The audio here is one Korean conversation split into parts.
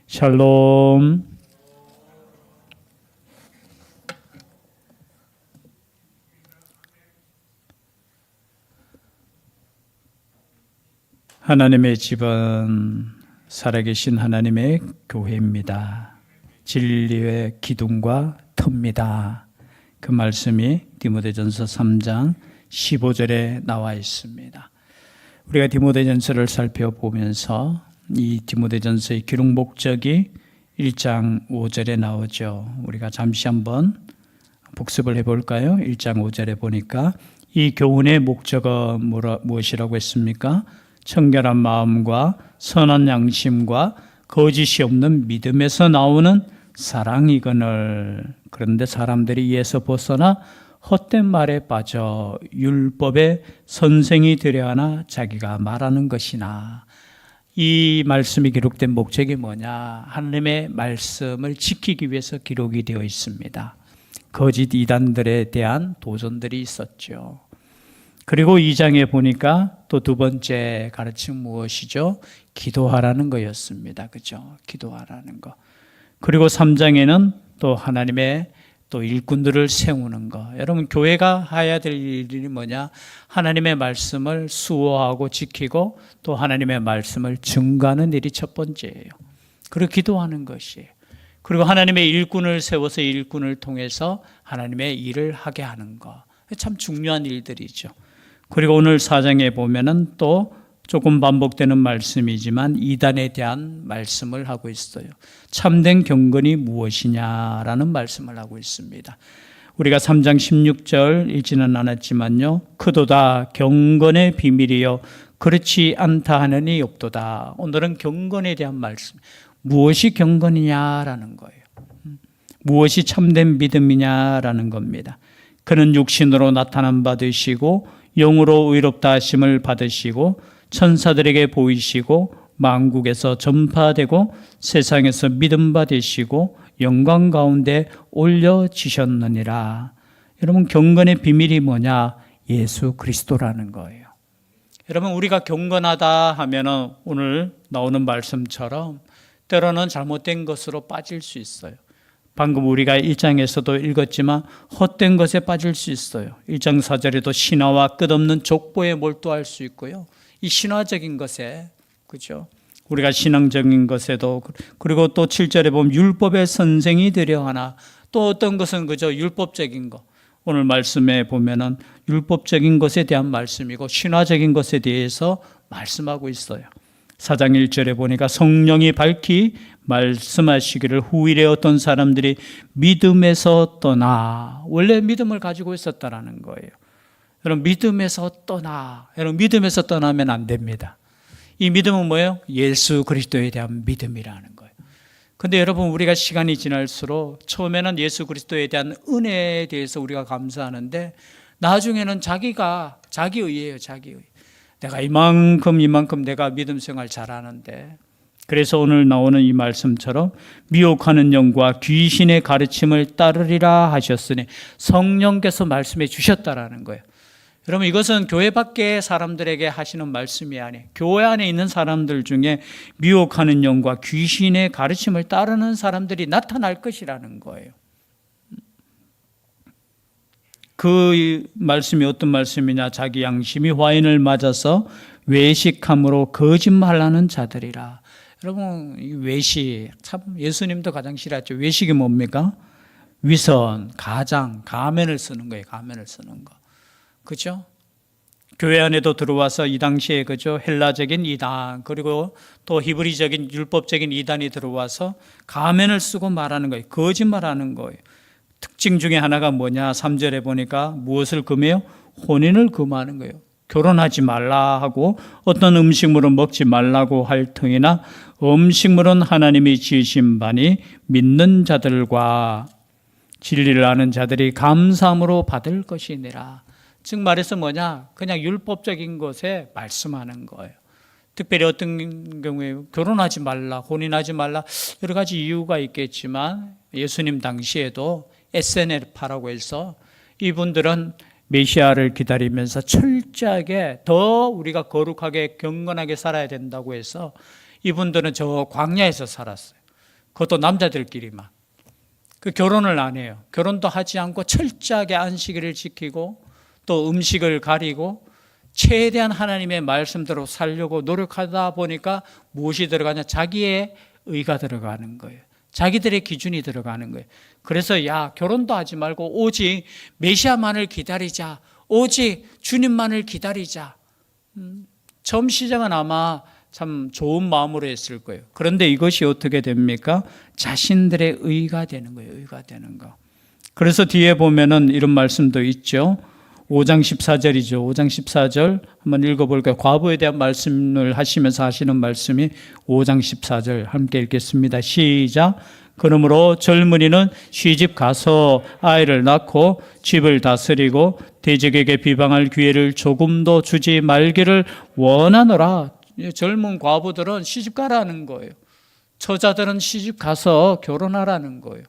샬롬. 하나님의 집은 살아계신 하나님의 교회입니다. 진리의 기둥과 터입니다. 그 말씀이 디모데전서 3장 15절에 나와 있습니다. 우리가 디모데전서를 살펴보면서 이 디모데전서의 기록 목적이 1장 5절에 나오죠. 우리가 잠시 한번 복습을 해볼까요? 1장 5절에 보니까 이 교훈의 목적은 무엇이라고 했습니까? 청결한 마음과 선한 양심과 거짓이 없는 믿음에서 나오는 사랑이거늘. 그런데 사람들이 이에서 벗어나 헛된 말에 빠져 율법의 선생이 되려 하나 자기가 말하는 것이나. 이 말씀이 기록된 목적이 뭐냐? 하나님의 말씀을 지키기 위해서 기록이 되어 있습니다. 거짓 이단들에 대한 도전들이 있었죠. 그리고 2장에 보니까 또 두 번째 가르침 무엇이죠? 기도하라는 거였습니다. 그죠? 기도하라는 거. 그리고 3장에는 또 하나님의 또 일꾼들을 세우는 거. 여러분, 교회가 해야 될 일이 뭐냐? 하나님의 말씀을 수호하고 지키고 또 하나님의 말씀을 증거하는 일이 첫 번째예요. 그리고 기도하는 것이에요. 그리고 하나님의 일꾼을 세워서 일꾼을 통해서 하나님의 일을 하게 하는 거. 참 중요한 일들이죠. 그리고 오늘 4장에 보면은 또 조금 반복되는 말씀이지만 이단에 대한 말씀을 하고 있어요. 참된 경건이 무엇이냐라는 말씀을 하고 있습니다. 우리가 3장 16절 읽지는 않았지만요. 크도다 경건의 비밀이요 그렇지 않다 하느니 없도다. 오늘은 경건에 대한 말씀. 무엇이 경건이냐라는 거예요. 무엇이 참된 믿음이냐라는 겁니다. 그는 육신으로 나타난 바 되시고 영으로 의롭다 하심을 받으시고 천사들에게 보이시고 만국에서 전파되고 세상에서 믿음 받으시고 영광 가운데 올려지셨느니라. 여러분, 경건의 비밀이 뭐냐? 예수 그리스도라는 거예요. 여러분, 우리가 경건하다 하면은 오늘 나오는 말씀처럼 때로는 잘못된 것으로 빠질 수 있어요. 방금 우리가 1장에서도 읽었지만 헛된 것에 빠질 수 있어요. 1장 4절에도 신화와 끝없는 족보에 몰두할 수 있고요. 이 신화적인 것에, 그죠? 우리가 신앙적인 것에도, 그리고 또 7절에 보면 율법의 선생이 되려 하나, 또 어떤 것은 그죠? 율법적인 것. 오늘 말씀에 보면은 율법적인 것에 대한 말씀이고 신화적인 것에 대해서 말씀하고 있어요. 4장 1절에 보니까 성령이 밝히 말씀하시기를 후일에 어떤 사람들이 믿음에서 떠나. 원래 믿음을 가지고 있었다라는 거예요. 여러분, 믿음에서 떠나. 여러분, 믿음에서 떠나면 안 됩니다. 이 믿음은 뭐예요? 예수 그리스도에 대한 믿음이라는 거예요. 근데 여러분, 우리가 시간이 지날수록 처음에는 예수 그리스도에 대한 은혜에 대해서 우리가 감사하는데 나중에는 자기의예요. 자기의. 내가 이만큼 내가 믿음 생활 잘하는데. 그래서 오늘 나오는 이 말씀처럼 미혹하는 영과 귀신의 가르침을 따르리라 하셨으니 성령께서 말씀해 주셨다라는 거예요. 여러분, 이것은 교회 밖의 사람들에게 하시는 말씀이 아니에요. 교회 안에 있는 사람들 중에 미혹하는 영과 귀신의 가르침을 따르는 사람들이 나타날 것이라는 거예요. 그 말씀이 어떤 말씀이냐? 자기 양심이 화인을 맞아서 외식함으로 거짓말하는 자들이라. 여러분, 이 외식, 참 예수님도 가장 싫어했죠. 외식이 뭡니까? 위선, 가장, 가면을 쓰는 거예요. 가면을 쓰는 거. 그죠? 교회 안에도 들어와서 이 당시에 그죠? 헬라적인 이단, 그리고 또 히브리적인 율법적인 이단이 들어와서 가면을 쓰고 말하는 거예요. 거짓말하는 거예요. 특징 중에 하나가 뭐냐? 3절에 보니까 무엇을 금해요? 혼인을 금하는 거예요. 결혼하지 말라 하고 어떤 음식물은 먹지 말라고 할 터이나 음식물은 하나님이 지으신 바니 믿는 자들과 진리를 아는 자들이 감사함으로 받을 것이니라. 즉 말해서 뭐냐? 그냥 율법적인 것에 말씀하는 거예요. 특별히 어떤 경우에 결혼하지 말라, 혼인하지 말라 여러 가지 이유가 있겠지만 예수님 당시에도 SNL파라고 해서 이분들은 메시아를 기다리면서 철저하게 더 우리가 거룩하게 경건하게 살아야 된다고 해서 이분들은 저 광야에서 살았어요. 그것도 남자들끼리만. 그 결혼을 안 해요. 결혼도 하지 않고 철저하게 안식일을 지키고 또 음식을 가리고 최대한 하나님의 말씀대로 살려고 노력하다 보니까 무엇이 들어가냐? 자기의 의가 들어가는 거예요. 자기들의 기준이 들어가는 거예요. 그래서 야, 결혼도 하지 말고 오직 메시아만을 기다리자. 오직 주님만을 기다리자. 처음 시작은 아마 참 좋은 마음으로 했을 거예요. 그런데 이것이 어떻게 됩니까? 자신들의 의가 되는 거예요. 의가 되는 거. 그래서 뒤에 보면은 이런 말씀도 있죠. 5장 14절이죠. 5장 14절 한번 읽어볼까요? 과부에 대한 말씀을 하시면서 하시는 말씀이 5장 14절 함께 읽겠습니다. 시작. 그러므로 젊은이는 시집 가서 아이를 낳고 집을 다스리고 대적에게 비방할 기회를 조금도 주지 말기를 원하노라. 젊은 과부들은 시집 가라는 거예요. 처자들은 시집 가서 결혼하라는 거예요.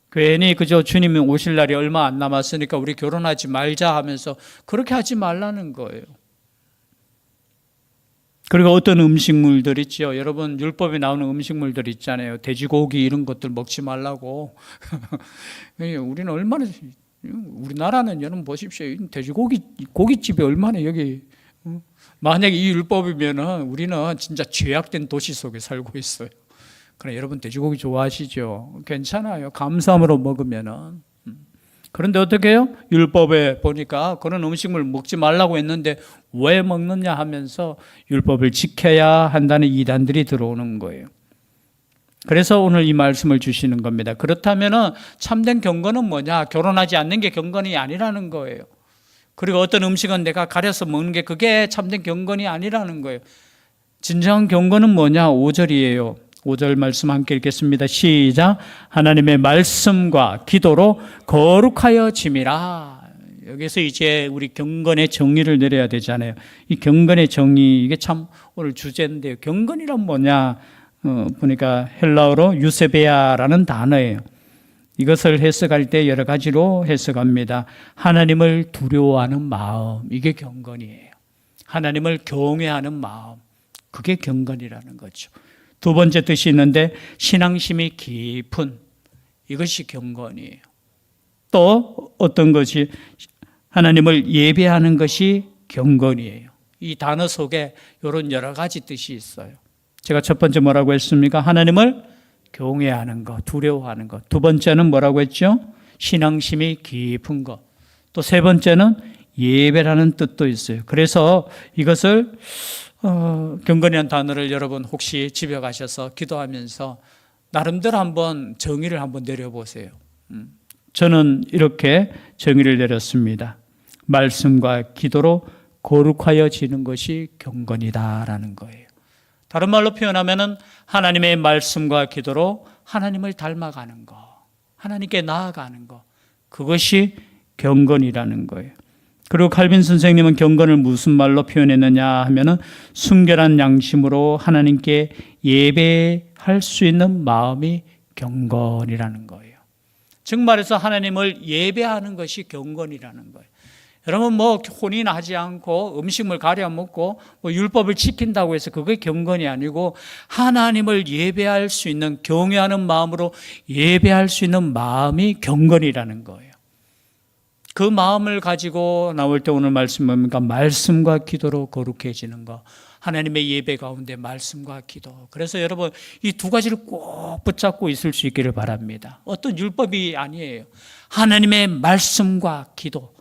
괜히 그저 주님이 오실 날이 얼마 안 남았으니까 우리 결혼하지 말자 하면서 그렇게 하지 말라는 거예요. 그리고 어떤 음식물들 있죠. 여러분 율법에 나오는 음식물들 있잖아요. 돼지고기 이런 것들 먹지 말라고. 우리는 얼마나, 우리나라는 여러분 보십시오. 돼지고기 고깃집이 얼마나 여기, 만약에 이 율법이면은 우리는 진짜 죄악된 도시 속에 살고 있어요. 그래, 여러분 돼지고기 좋아하시죠? 괜찮아요. 감사함으로 먹으면은. 그런데 어떻게 해요? 율법에 보니까 그런 음식물 먹지 말라고 했는데 왜 먹느냐 하면서 율법을 지켜야 한다는 이단들이 들어오는 거예요. 그래서 오늘 이 말씀을 주시는 겁니다. 그렇다면은 참된 경건은 뭐냐? 결혼하지 않는 게 경건이 아니라는 거예요. 그리고 어떤 음식은 내가 가려서 먹는 게 그게 참된 경건이 아니라는 거예요. 진정한 경건은 뭐냐? 5절이에요. 5절 말씀 함께 읽겠습니다. 시작. 하나님의 말씀과 기도로 거룩하여 짐이라. 여기서 이제 우리 경건의 정의를 내려야 되잖아요. 이 경건의 정의, 이게 참 오늘 주제인데요. 경건이란 뭐냐? 보니까 헬라어로 유세베아라는 단어예요. 이것을 해석할 때 여러 가지로 해석합니다. 하나님을 두려워하는 마음, 이게 경건이에요. 하나님을 경외하는 마음, 그게 경건이라는 거죠. 두 번째 뜻이 있는데 신앙심이 깊은, 이것이 경건이에요. 또 어떤 것이 하나님을 예배하는 것이 경건이에요. 이 단어 속에 이런 여러 가지 뜻이 있어요. 제가 첫 번째 뭐라고 했습니까? 하나님을 경외하는 것, 두려워하는 것. 두 번째는 뭐라고 했죠? 신앙심이 깊은 것. 또 세 번째는 예배라는 뜻도 있어요. 그래서 이것을 경건이라는 단어를 여러분 혹시 집에 가셔서 기도하면서 나름대로 한번 정의를 한번 내려보세요. 저는 이렇게 정의를 내렸습니다. 말씀과 기도로 거룩하여지는 것이 경건이다라는 거예요. 다른 말로 표현하면은 하나님의 말씀과 기도로 하나님을 닮아가는 것, 하나님께 나아가는 것, 그것이 경건이라는 거예요. 그리고 칼빈 선생님은 경건을 무슨 말로 표현했느냐 하면은 순결한 양심으로 하나님께 예배할 수 있는 마음이 경건이라는 거예요. 즉 말해서 하나님을 예배하는 것이 경건이라는 거예요. 여러분 뭐 혼인하지 않고 음식물 가려 먹고 뭐 율법을 지킨다고 해서 그게 경건이 아니고 하나님을 예배할 수 있는, 경외하는 마음으로 예배할 수 있는 마음이 경건이라는 거예요. 그 마음을 가지고 나올 때 오늘 말씀 뭡니까? 말씀과 기도로 거룩해지는 것. 하나님의 예배 가운데 말씀과 기도. 그래서 여러분 이 두 가지를 꼭 붙잡고 있을 수 있기를 바랍니다. 어떤 율법이 아니에요. 하나님의 말씀과 기도.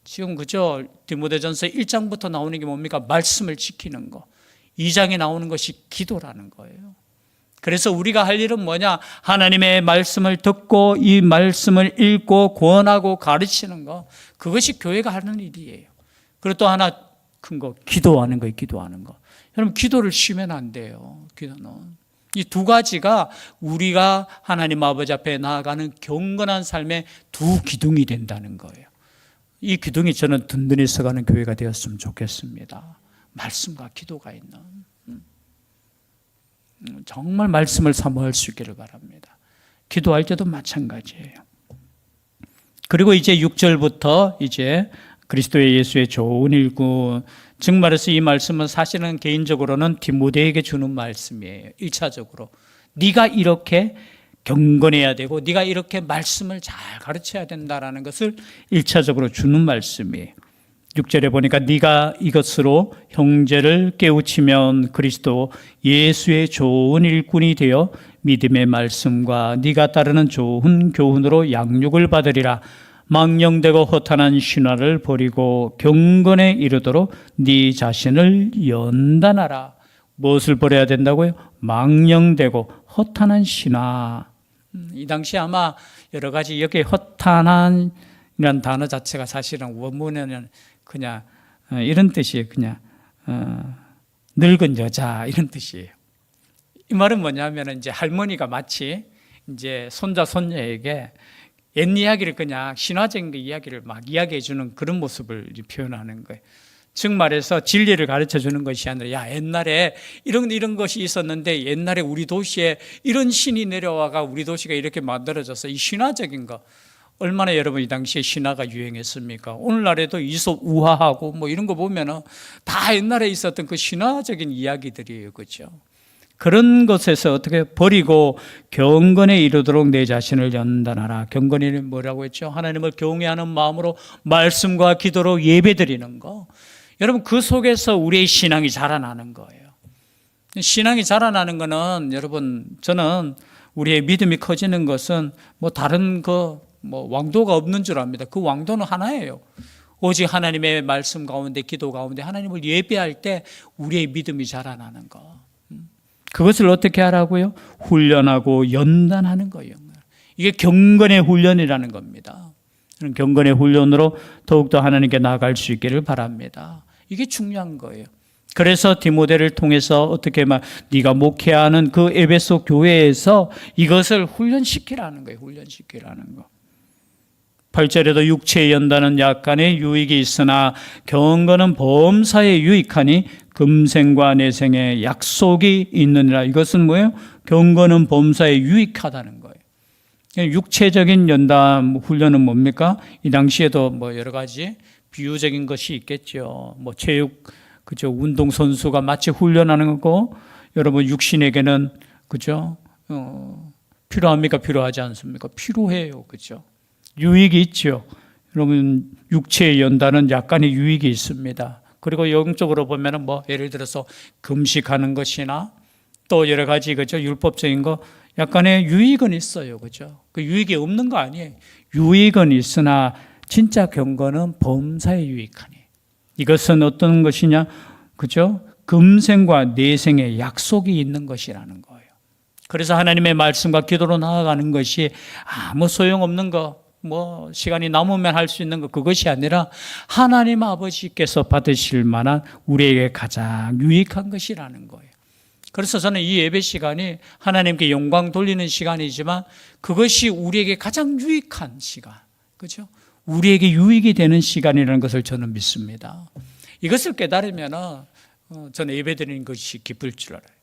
지금 그죠? 디모데전서 1장부터 나오는 게 뭡니까? 말씀을 지키는 거. 2장에 나오는 것이 기도라는 거예요. 그래서 우리가 할 일은 뭐냐? 하나님의 말씀을 듣고 이 말씀을 읽고 권하고 가르치는 거. 그것이 교회가 하는 일이에요. 그리고 또 하나 큰 거, 기도하는 거예요. 기도하는 거. 여러분 기도를 쉬면 안 돼요. 기도는. 이 두 가지가 우리가 하나님 아버지 앞에 나아가는 경건한 삶의 두 기둥이 된다는 거예요. 이 기둥이 저는 든든히 서가는 교회가 되었으면 좋겠습니다. 말씀과 기도가 있는. 정말 말씀을 사모할 수 있기를 바랍니다. 기도할 때도 마찬가지예요. 그리고 이제 6절부터 이제 그리스도의 예수의 좋은 일꾼, 즉 말해서 이 말씀은 사실은 개인적으로는 디모데에게 주는 말씀이에요. 1차적으로. 네가 이렇게 경건해야 되고 네가 이렇게 말씀을 잘 가르쳐야 된다라는 것을 1차적으로 주는 말씀이에요. 6절에 보니까 네가 이것으로 형제를 깨우치면 그리스도 예수의 좋은 일꾼이 되어 믿음의 말씀과 네가 따르는 좋은 교훈으로 양육을 받으리라. 망령되고 허탄한 신화를 버리고 경건에 이르도록 네 자신을 연단하라. 무엇을 버려야 된다고요? 망령되고 허탄한 신화. 이 당시 아마 여러 가지 여기 허탄한이라는 단어 자체가 사실은 원문에는 그냥 이런 뜻이에요. 그냥 늙은 여자 이런 뜻이에요. 이 말은 뭐냐면 이제 할머니가 마치 이제 손자 손녀에게 옛 이야기를 그냥 신화적인 이야기를 막 이야기해 주는 그런 모습을 표현하는 거예요. 즉 말해서 진리를 가르쳐 주는 것이 아니라 야 옛날에 이런 것이 있었는데 옛날에 우리 도시에 이런 신이 내려와가 우리 도시가 이렇게 만들어져서 이 신화적인 거 얼마나 여러분 이 당시에 신화가 유행했습니까? 오늘날에도 이솝 우화하고 뭐 이런 거 보면은 다 옛날에 있었던 그 신화적인 이야기들이에요. 그렇죠? 그런 것에서 어떻게 버리고 경건에 이르도록 내 자신을 연단하라. 경건이 뭐라고 했죠? 하나님을 경외하는 마음으로 말씀과 기도로 예배드리는 거. 여러분 그 속에서 우리의 신앙이 자라나는 거예요. 신앙이 자라나는 거는 여러분 저는 우리의 믿음이 커지는 것은 뭐 다른 뭐 왕도가 없는 줄 압니다. 그 왕도는 하나예요. 오직 하나님의 말씀 가운데 기도 가운데 하나님을 예배할 때 우리의 믿음이 자라나는 거. 그것을 어떻게 하라고요? 훈련하고 연단하는 거예요. 이게 경건의 훈련이라는 겁니다. 경건의 훈련으로 더욱더 하나님께 나아갈 수 있기를 바랍니다. 이게 중요한 거예요. 그래서 디모데를 통해서 어떻게 네가 목회하는 그 에베소 교회에서 이것을 훈련시키라는 거예요. 훈련시키라는 거. 8절에도 육체의 연단은 약간의 유익이 있으나 경건은 범사에 유익하니 금생과 내생에 약속이 있느니라. 이것은 뭐예요? 경건은 범사에 유익하다는 거예요. 육체적인 연단 훈련은 뭡니까? 이 당시에도 뭐 여러 가지 비유적인 것이 있겠죠. 뭐 체육, 그죠? 운동 선수가 마치 훈련하는 거고, 여러분 육신에게는 그죠? 필요합니까? 필요하지 않습니까? 필요해요, 그죠? 유익이 있죠. 여러분 육체의 연단은 약간의 유익이 있습니다. 그리고 영적으로 보면은 뭐 예를 들어서 금식하는 것이나 또 여러 가지 그죠? 율법적인 거 약간의 유익은 있어요, 그죠? 그 유익이 없는 거 아니에요. 유익은 있으나 진짜 경건은 범사에 유익하니. 이것은 어떤 것이냐, 그죠? 금생과 내생의 약속이 있는 것이라는 거예요. 그래서 하나님의 말씀과 기도로 나아가는 것이 아무 소용없는 거. 뭐 시간이 남으면 할 수 있는 것 그것이 아니라 하나님 아버지께서 받으실 만한 우리에게 가장 유익한 것이라는 거예요. 그래서 저는 이 예배 시간이 하나님께 영광 돌리는 시간이지만 그것이 우리에게 가장 유익한 시간, 그렇죠? 우리에게 유익이 되는 시간이라는 것을 저는 믿습니다. 이것을 깨달으면 저는 예배 드리는 것이 기쁠 줄 알아요.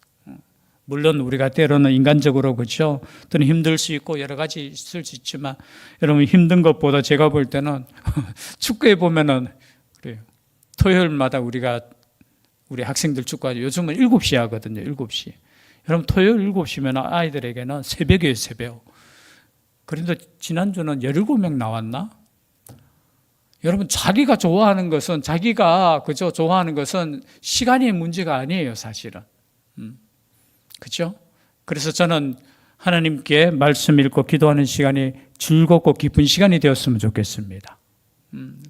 물론 우리가 때로는 인간적으로 그렇죠. 또는 힘들 수 있고 여러 가지 있을 수 있지만 여러분 힘든 것보다 제가 볼 때는 축구에 보면은 그래요. 토요일마다 우리 학생들 축구하죠. 요즘은 7시에 하거든요. 7시. 여러분 토요일 7시면 아이들에게는 새벽이에요. 새벽. 그런데 지난주는 17명 나왔나? 여러분 자기가 좋아하는 것은 자기가 그죠? 좋아하는 것은 시간이 문제가 아니에요. 사실은. 그렇죠? 그래서 저는 하나님께 말씀 읽고 기도하는 시간이 즐겁고 기쁜 시간이 되었으면 좋겠습니다.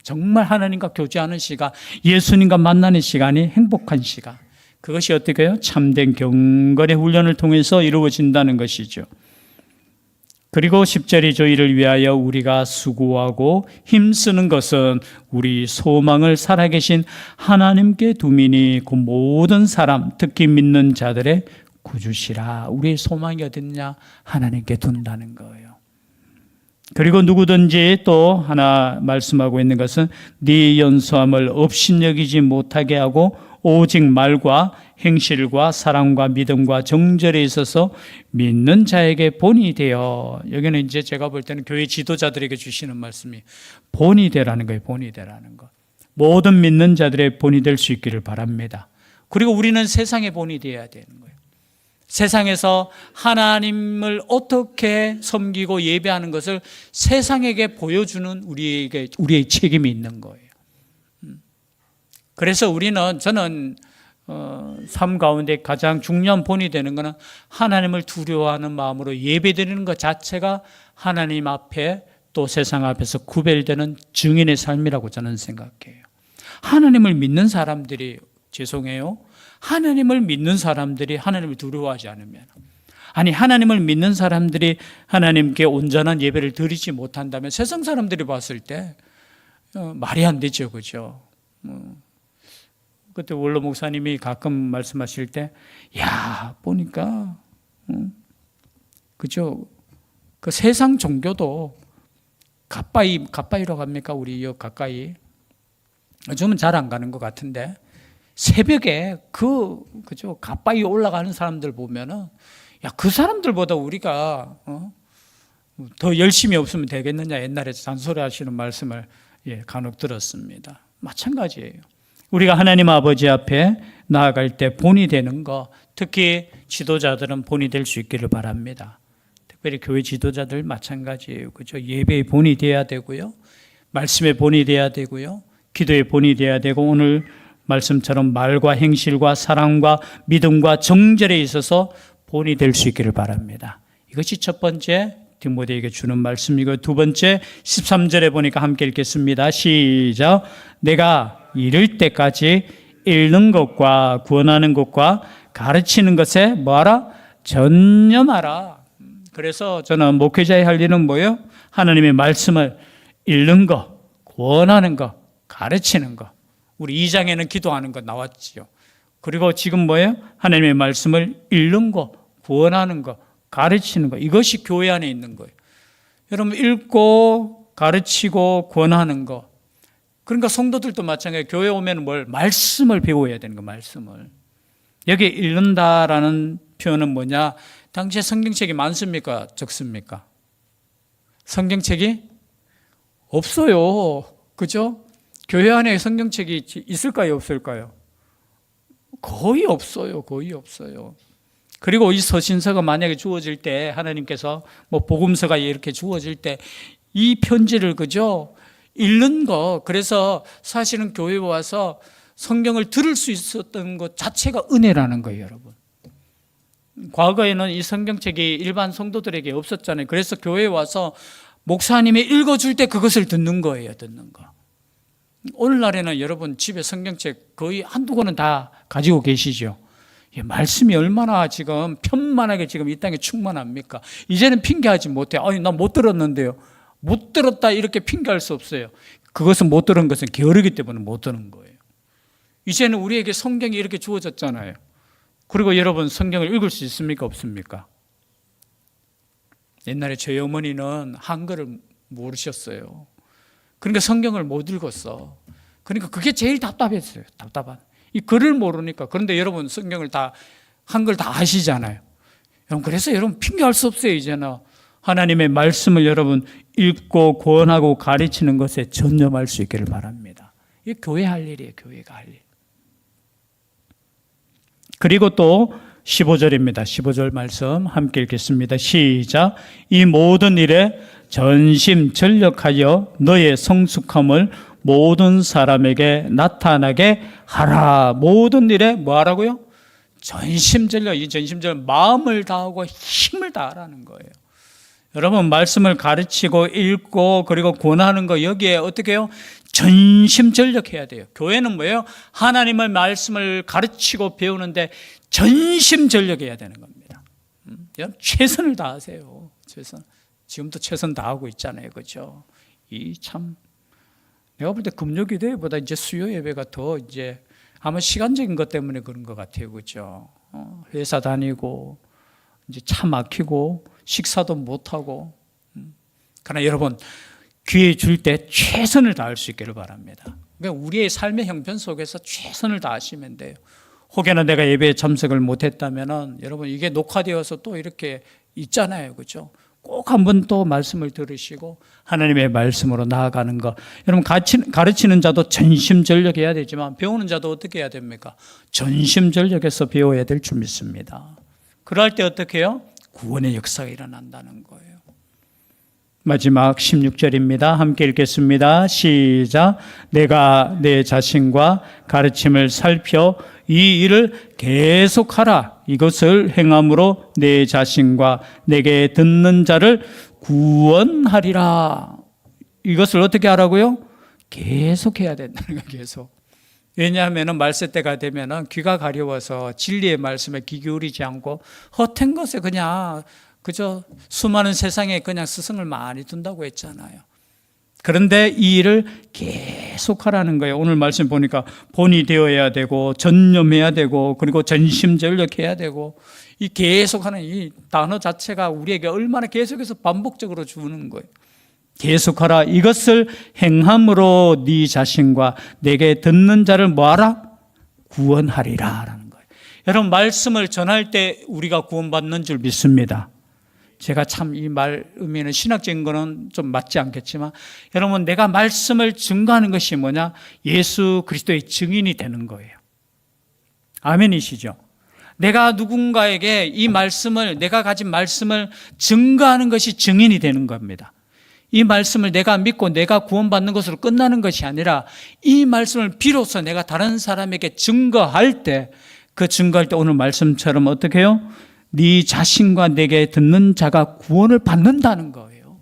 정말 하나님과 교제하는 시간, 예수님과 만나는 시간이 행복한 시간. 그것이 어떻게 해요? 참된 경건의 훈련을 통해서 이루어진다는 것이죠. 그리고 10절이죠. 이를 위하여 우리가 수고하고 힘쓰는 것은 우리 소망을 살아계신 하나님께 두미니 그 모든 사람, 특히 믿는 자들의 구주시라. 우리의 소망이 어딨냐? 하나님께 둔다는 거예요. 그리고 누구든지 또 하나 말씀하고 있는 것은 네 연소함을 업신여기지 못하게 하고 오직 말과 행실과 사랑과 믿음과 정절에 있어서 믿는 자에게 본이 되어. 여기는 이제 제가 볼 때는 교회 지도자들에게 주시는 말씀이 본이 되라는 거예요. 본이 되라는 거. 모든 믿는 자들의 본이 될 수 있기를 바랍니다. 그리고 우리는 세상의 본이 되어야 되는 거예요. 세상에서 하나님을 어떻게 섬기고 예배하는 것을 세상에게 보여주는 우리의 책임이 있는 거예요. 그래서 저는 삶 가운데 가장 중요한 본이 되는 것은 하나님을 두려워하는 마음으로 예배드리는 것 자체가 하나님 앞에 또 세상 앞에서 구별되는 증인의 삶이라고 저는 생각해요. 하나님을 믿는 사람들이, 죄송해요, 하나님을 믿는 사람들이 하나님을 두려워하지 않으면, 아니 하나님을 믿는 사람들이 하나님께 온전한 예배를 드리지 못한다면 세상 사람들이 봤을 때 말이 안 되죠, 그죠? 그때 원로 목사님이 가끔 말씀하실 때, 야 보니까 그죠? 그 세상 종교도 가까이로 갑니까? 우리 가까이. 요즘은 잘 안 가는 것 같은데 새벽에 그죠? 가까이 올라가는 사람들 보면은 야, 그 사람들보다 우리가 더 열심히 없으면 되겠느냐 옛날에 잔소리하시는 말씀을 간혹 들었습니다. 마찬가지예요. 우리가 하나님 아버지 앞에 나아갈 때 본이 되는 거, 특히 지도자들은 본이 될 수 있기를 바랍니다. 특별히 교회 지도자들 마찬가지예요. 그죠? 예배의 본이 돼야 되고요. 말씀의 본이 돼야 되고요. 기도의 본이 돼야 되고, 오늘 말씀처럼 말과 행실과 사랑과 믿음과 정절에 있어서 본이 될 수 있기를 바랍니다. 이것이 첫 번째 디모데에게 주는 말씀이고, 두 번째 13절에 보니까 함께 읽겠습니다. 시작. 내가 이를 때까지 읽는 것과 구원하는 것과 가르치는 것에 뭐하라? 전념하라. 그래서 저는 목회자의 할 일은 뭐예요? 하나님의 말씀을 읽는 것, 구원하는 것, 가르치는 것. 우리 2장에는 기도하는 것 나왔지요. 그리고 지금 뭐예요? 하나님의 말씀을 읽는 것, 구원하는 것, 가르치는 것. 이것이 교회 안에 있는 거예요. 여러분, 읽고 가르치고 구원하는 것. 그러니까 성도들도 마찬가지예요. 교회 오면 말씀을 배워야 되는 거, 말씀을. 여기 읽는다라는 표현은 뭐냐? 당시에 성경책이 많습니까? 적습니까? 성경책이 없어요. 그죠? 교회 안에 성경책이 있을까요? 없을까요? 거의 없어요. 거의 없어요. 그리고 이 서신서가 만약에 주어질 때, 하나님께서 복음서가 이렇게 주어질 때 이 편지를, 그죠? 읽는 거. 그래서 사실은 교회에 와서 성경을 들을 수 있었던 것 자체가 은혜라는 거예요, 여러분. 과거에는 이 성경책이 일반 성도들에게 없었잖아요. 그래서 교회에 와서 목사님이 읽어줄 때 그것을 듣는 거예요, 듣는 거. 오늘날에는 여러분 집에 성경책 거의 한두 권은 다 가지고 계시죠. 말씀이 얼마나 지금 편만하게 지금 이 땅에 충만합니까? 이제는 핑계하지 못해요. 아니, 나 못 들었는데요. 못 들었다 이렇게 핑계할 수 없어요. 그것은 못 들은 것은 게으르기 때문에 못 들은 거예요. 이제는 우리에게 성경이 이렇게 주어졌잖아요. 그리고 여러분 성경을 읽을 수 있습니까? 없습니까? 옛날에 저희 어머니는 한글을 모르셨어요. 그러니까 성경을 못 읽었어. 그러니까 그게 제일 답답했어요. 답답한. 이 글을 모르니까. 그런데 여러분 성경을 다 한글 다 아시잖아요. 여러분 그래서 여러분 핑계할 수 없어요. 이제는 하나님의 말씀을 여러분 읽고 구원하고 가르치는 것에 전념할 수 있기를 바랍니다. 이게 교회 할 일이에요. 교회가 할 일. 그리고 또 15절입니다. 15절 말씀 함께 읽겠습니다. 시작. 이 모든 일에 전심전력하여 너의 성숙함을 모든 사람에게 나타나게 하라. 모든 일에 뭐 하라고요? 전심전력. 이 전심전력 마음을 다하고 힘을 다하라는 거예요. 여러분 말씀을 가르치고 읽고 그리고 권하는 거 여기에 어떻게 해요? 전심전력해야 돼요. 교회는 뭐예요? 하나님의 말씀을 가르치고 배우는데 전심전력해야 되는 겁니다. 여러분 최선을 다하세요. 최선. 지금도 최선 다하고 있잖아요. 그렇죠? 내가 볼 때 금요 기도회보다 이제 수요 예배가 더 이제 아마 시간적인 것 때문에 그런 것 같아요. 그렇죠? 회사 다니고 이제 차 막히고 식사도 못 하고. 그러나 여러분 기회 줄 때 최선을 다할 수 있기를 바랍니다. 그러니까 우리의 삶의 형편 속에서 최선을 다하시면 돼요. 혹여나 내가 예배에 참석을 못했다면은 여러분 이게 녹화되어서 또 이렇게 있잖아요, 그렇죠? 꼭 한번 또 말씀을 들으시고 하나님의 말씀으로 나아가는 것. 여러분 가르치는 자도 전심전력해야 되지만 배우는 자도 어떻게 해야 됩니까? 전심전력해서 배워야 될 줄 믿습니다. 그럴 때 어떻게 해요? 구원의 역사가 일어난다는 거예요. 마지막 16절입니다. 함께 읽겠습니다. 시작. 내가 내 자신과 가르침을 살펴 이 일을 계속하라. 이것을 행함으로 내 자신과 내게 듣는 자를 구원하리라. 이것을 어떻게 하라고요? 계속해야 된다는 거예요. 계속. 왜냐하면 말세 때가 되면 귀가 가려워서 진리의 말씀에 귀 기울이지 않고 헛된 것에 그저 수많은 세상에 그냥 스승을 많이 둔다고 했잖아요. 그런데 이 일을 계속하라는 거예요. 오늘 말씀 보니까 본이 되어야 되고 전념해야 되고 그리고 전심전력해야 되고 이 계속하는 이 단어 자체가 우리에게 얼마나 계속해서 반복적으로 주는 거예요. 계속하라. 이것을 행함으로 네 자신과 내게 듣는 자를 뭐하라? 구원하리라라는 거예요. 여러분 말씀을 전할 때 우리가 구원받는 줄 믿습니다. 제가 참 이 말 의미는 신학적인 거는 좀 맞지 않겠지만 여러분 내가 말씀을 증거하는 것이 뭐냐? 예수 그리스도의 증인이 되는 거예요. 아멘이시죠? 내가 누군가에게 이 말씀을 내가 가진 말씀을 증거하는 것이 증인이 되는 겁니다. 이 말씀을 내가 믿고 내가 구원받는 것으로 끝나는 것이 아니라 이 말씀을 비로소 내가 다른 사람에게 증거할 때 그 증거할 때 오늘 말씀처럼 어떻게 해요? 네 자신과 내게 듣는 자가 구원을 받는다는 거예요.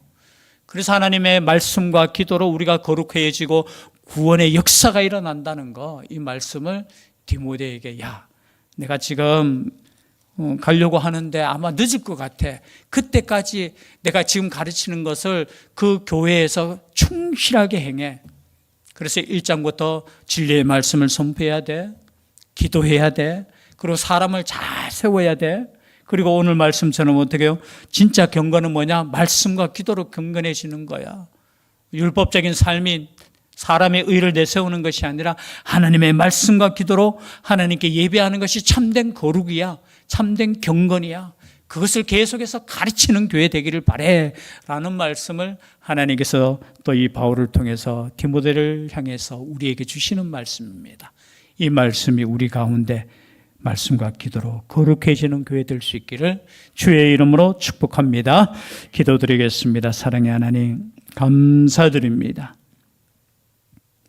그래서 하나님의 말씀과 기도로 우리가 거룩해지고 구원의 역사가 일어난다는 거, 이 말씀을 디모데에게 내가 지금 가려고 하는데 아마 늦을 것 같아. 그때까지 내가 지금 가르치는 것을 그 교회에서 충실하게 행해. 그래서 1장부터 진리의 말씀을 선포해야 돼. 기도해야 돼. 그리고 사람을 잘 세워야 돼. 그리고 오늘 말씀처럼 어떻게 해요? 진짜 경건은 뭐냐? 말씀과 기도로 경건해지는 거야. 율법적인 삶이 사람의 의를 내세우는 것이 아니라 하나님의 말씀과 기도로 하나님께 예배하는 것이 참된 거룩이야. 참된 경건이야. 그것을 계속해서 가르치는 교회 되기를 바래 라는 말씀을 하나님께서 또 이 바울을 통해서 디모데를 향해서 우리에게 주시는 말씀입니다. 이 말씀이 우리 가운데 말씀과 기도로 거룩해지는 교회 될 수 있기를 주의 이름으로 축복합니다. 기도드리겠습니다. 사랑의 하나님 감사드립니다.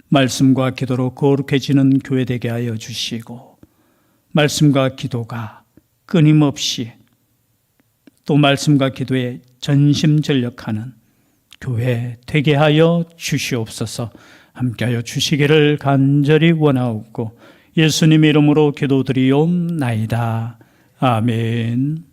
말씀과 기도로 거룩해지는 교회 되게 하여 주시고 말씀과 기도가 끊임없이 또 말씀과 기도에 전심전력하는 교회 되게 하여 주시옵소서. 함께하여 주시기를 간절히 원하옵고 예수님의 이름으로 기도드리옵나이다. 아멘.